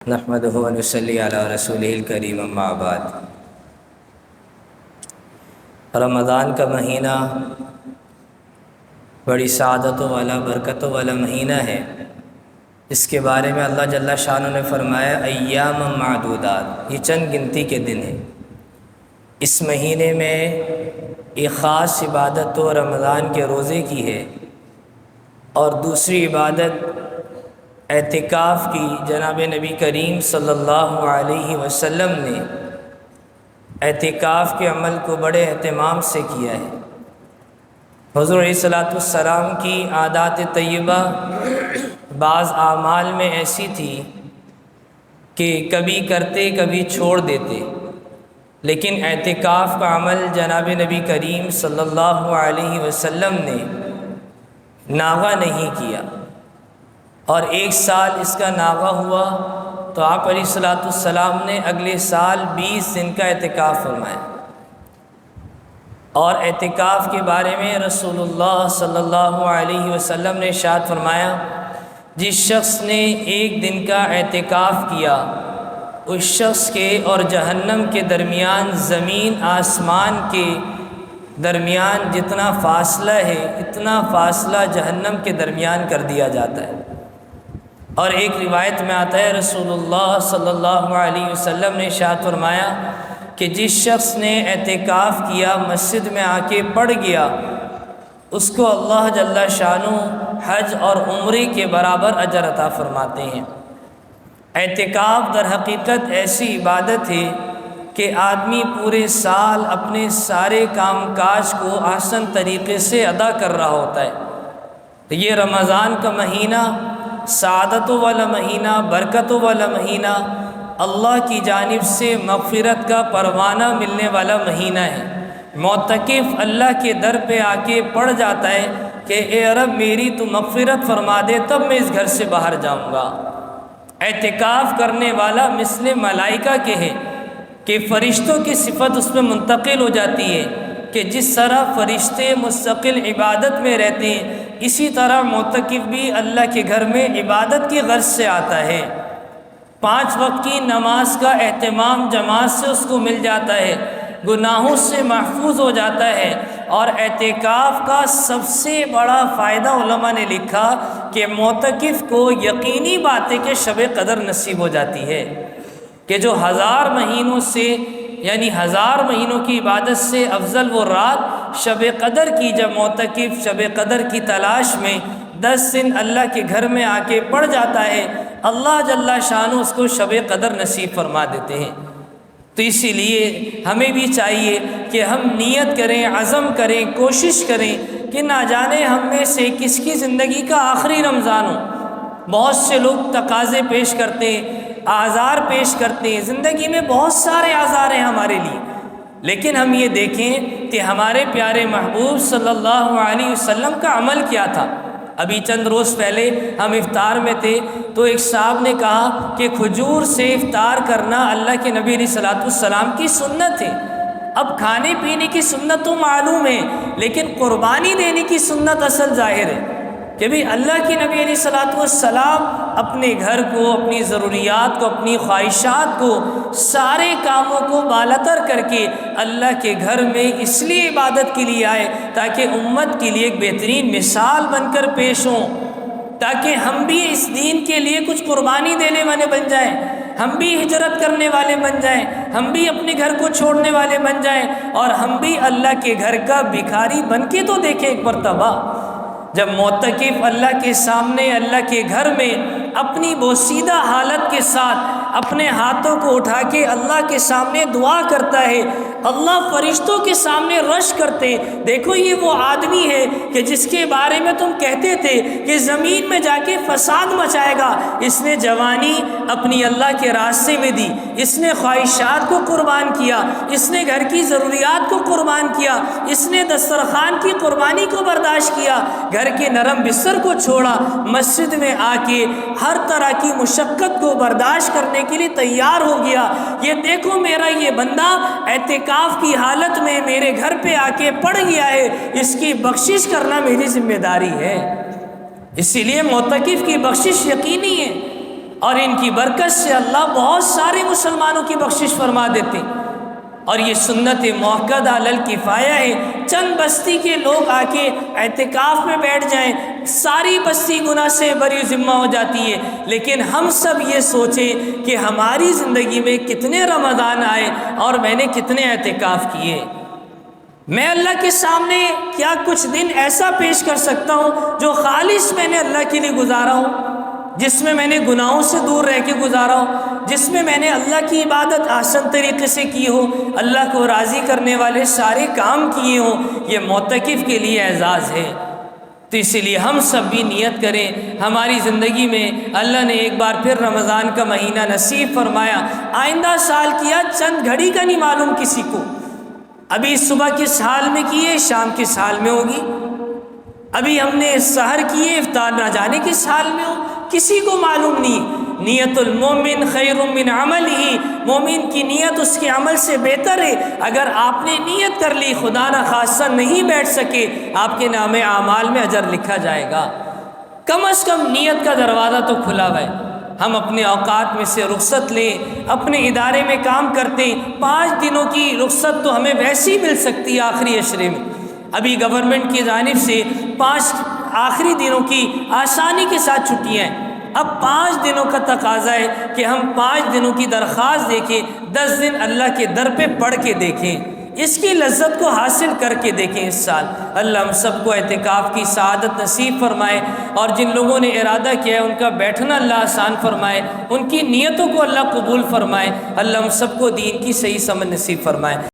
نحمدہ ونصلی علی رسولہ الکریم اما بعد۔ رمضان کا مہینہ بڑی سعادتوں والا برکتوں والا مہینہ ہے۔ اس کے بارے میں اللہ جل شانہ نے فرمایا ایام معدودات، یہ چند گنتی کے دن ہیں۔ اس مہینے میں ایک خاص عبادت تو رمضان کے روزے کی ہے، اور دوسری عبادت اعتکاف کی جناب نبی کریم صلی اللہ علیہ وسلم نے اعتکاف کے عمل کو بڑے اہتمام سے کیا ہے۔ حضور علیہ السلام کی عادات طیبہ بعض اعمال میں ایسی تھی کہ کبھی کرتے کبھی چھوڑ دیتے، لیکن اعتکاف کا عمل جناب نبی کریم صلی اللہ علیہ وسلم نے ناغہ نہیں کیا، اور ایک سال اس کا ناغہ ہوا تو آپ علیہ السلام نے اگلے سال 20 دن کا اعتکاف فرمایا۔ اور اعتکاف کے بارے میں رسول اللہ صلی اللہ علیہ وسلم نے ارشاد فرمایا، جس شخص نے ایک دن کا اعتکاف کیا، اس شخص کے اور جہنم کے درمیان زمین آسمان کے درمیان جتنا فاصلہ ہے اتنا فاصلہ جہنم کے درمیان کر دیا جاتا ہے۔ اور ایک روایت میں آتا ہے رسول اللہ صلی اللہ علیہ وسلم نے ارشاد فرمایا کہ جس شخص نے اعتکاف کیا، مسجد میں آ کے پڑھ گیا، اس کو اللہ جل شانہ حج اور عمرے کے برابر اجر عطا فرماتے ہیں۔ اعتکاف در حقیقت ایسی عبادت ہے کہ آدمی پورے سال اپنے سارے کام کاج کو آسان طریقے سے ادا کر رہا ہوتا ہے۔ تو یہ رمضان کا مہینہ سعادتوں والا مہینہ، برکتوں والا مہینہ، اللہ کی جانب سے مغفرت کا پروانہ ملنے والا مہینہ ہے۔ معتکف اللہ کے در پہ آ کے پڑھ جاتا ہے کہ اے رب میری تو مغفرت فرما دے، تب میں اس گھر سے باہر جاؤں گا۔ اعتکاف کرنے والا مثل ملائکہ کے ہے کہ فرشتوں کی صفت اس میں منتقل ہو جاتی ہے کہ جس طرح فرشتے مستقل عبادت میں رہتے ہیں، اسی طرح معتکف بھی اللہ کے گھر میں عبادت کی غرض سے آتا ہے۔ 5 وقت کی نماز کا اہتمام جماعت سے اس کو مل جاتا ہے، گناہوں سے محفوظ ہو جاتا ہے۔ اور اعتکاف کا سب سے بڑا فائدہ علماء نے لکھا کہ معتکف کو یقینی بات ہے کہ شب قدر نصیب ہو جاتی ہے، کہ جو 1000 مہینوں سے یعنی 1000 مہینوں کی عبادت سے افضل وہ رات شب قدر کی، جب معتکف شب قدر کی تلاش میں 10 دن اللہ کے گھر میں آ کے پڑ جاتا ہے، اللہ جل شانہ اس کو شب قدر نصیب فرما دیتے ہیں۔ تو اسی لیے ہمیں بھی چاہیے کہ ہم نیت کریں، عزم کریں، کوشش کریں کہ نہ جانے ہم میں سے کس کی زندگی کا آخری رمضان ہو۔ بہت سے لوگ تقاضے پیش کرتے ہیں، اعذار پیش کرتے ہیں، زندگی میں بہت سارے اعذار ہیں ہمارے لیے، لیکن ہم یہ دیکھیں کہ ہمارے پیارے محبوب صلی اللہ علیہ وسلم کا عمل کیا تھا۔ ابھی چند روز پہلے ہم افطار میں تھے تو ایک صاحب نے کہا کہ کھجور سے افطار کرنا اللہ کے نبی علیہ السلام کی سنت ہے۔ اب کھانے پینے کی سنت تو معلوم ہے، لیکن قربانی دینے کی سنت اصل ظاہر ہے کہ بھی اللہ کی نبی علیہ السلام اپنے گھر کو، اپنی ضروریات کو، اپنی خواہشات کو، سارے کاموں کو بالاتر کر کے اللہ کے گھر میں اس لیے عبادت کے لیے آئے تاکہ امت کے لیے ایک بہترین مثال بن کر پیش ہوں، تاکہ ہم بھی اس دین کے لیے کچھ قربانی دینے والے بن جائیں، ہم بھی ہجرت کرنے والے بن جائیں، ہم بھی اپنے گھر کو چھوڑنے والے بن جائیں، اور ہم بھی اللہ کے گھر کا بھکاری بن کے تو دیکھیں ایک مرتبہ۔ جب معتکف اللہ کے سامنے، اللہ کے گھر میں اپنی بوسیدہ حالت کے ساتھ اپنے ہاتھوں کو اٹھا کے اللہ کے سامنے دعا کرتا ہے، اللہ فرشتوں کے سامنے رش کرتے، دیکھو یہ وہ آدمی ہے کہ جس کے بارے میں تم کہتے تھے کہ زمین میں جا کے فساد مچائے گا، اس نے جوانی اپنی اللہ کے راستے میں دی، اس نے خواہشات کو قربان کیا، اس نے گھر کی ضروریات کو قربان کیا، اس نے دسترخوان کی قربانی کو برداشت کیا، گھر کے نرم بستر کو چھوڑا، مسجد میں آ کے ہر طرح کی مشقت کو برداشت کرنے کے لیے تیار ہو گیا۔ یہ دیکھو میرا یہ بندہ اعتکاف کی حالت میں میرے گھر پہ آ کے پڑ گیا ہے، اس کی بخشش کرنا میری ذمہ داری ہے۔ اسی لیے معتکف کی بخشش یقینی ہے۔ اور ان کی برکت سے اللہ بہت سارے مسلمانوں کی بخشش فرما دیتے ہیں۔ اور یہ سنت موقدہ علی الکفایہ ہے، چند بستی کے لوگ آ کے اعتکاف میں بیٹھ جائیں، ساری بستی گناہ سے بری ذمہ ہو جاتی ہے۔ لیکن ہم سب یہ سوچیں کہ ہماری زندگی میں کتنے رمضان آئے اور میں نے کتنے اعتکاف کیے، میں اللہ کے سامنے کیا کچھ دن ایسا پیش کر سکتا ہوں جو خالص میں نے اللہ کے لیے گزارا ہوں، جس میں نے گناہوں سے دور رہ کے گزارا ہو، جس میں نے اللہ کی عبادت احسن طریقے سے کی ہو، اللہ کو راضی کرنے والے سارے کام کیے ہوں۔ یہ معتکف کے لیے اعزاز ہے۔ تو اسی لیے ہم سب بھی نیت کریں، ہماری زندگی میں اللہ نے ایک بار پھر رمضان کا مہینہ نصیب فرمایا، آئندہ سال کیا چند گھڑی کا نہیں معلوم کسی کو، ابھی صبح کس حال میں کیے شام کس حال میں ہوگی، ابھی ہم نے سحر کیے افطار نہ جانے کس حال میں ہو، کسی کو معلوم نہیں۔ نیت المومن خیر من عملہ، مومن کی نیت اس کے عمل سے بہتر ہے۔ اگر آپ نے نیت کر لی، خدا نخواستہ نہیں بیٹھ سکے، آپ کے نام اعمال میں اجر لکھا جائے گا۔ کم از کم نیت کا دروازہ تو کھلا ہے۔ ہم اپنے اوقات میں سے رخصت لیں، اپنے ادارے میں کام کرتے ہیں، 5 دنوں کی رخصت تو ہمیں ویسے ہی مل سکتی ہے آخری عشرے میں۔ ابھی گورنمنٹ کی جانب سے 5 آخری دنوں کی آسانی کے ساتھ چھٹیاں ہیں۔ اب 5 دنوں کا تقاضا ہے کہ ہم 5 دنوں کی درخواست دیکھیں، 10 دن اللہ کے در پہ پڑھ کے دیکھیں، اس کی لذت کو حاصل کر کے دیکھیں اس سال۔ اللہ ہم سب کو اعتکاف کی سعادت نصیب فرمائے، اور جن لوگوں نے ارادہ کیا ہے ان کا بیٹھنا اللہ آسان فرمائے، ان کی نیتوں کو اللہ قبول فرمائے۔ اللہ ہم سب کو دین کی صحیح سمجھ نصیب فرمائے۔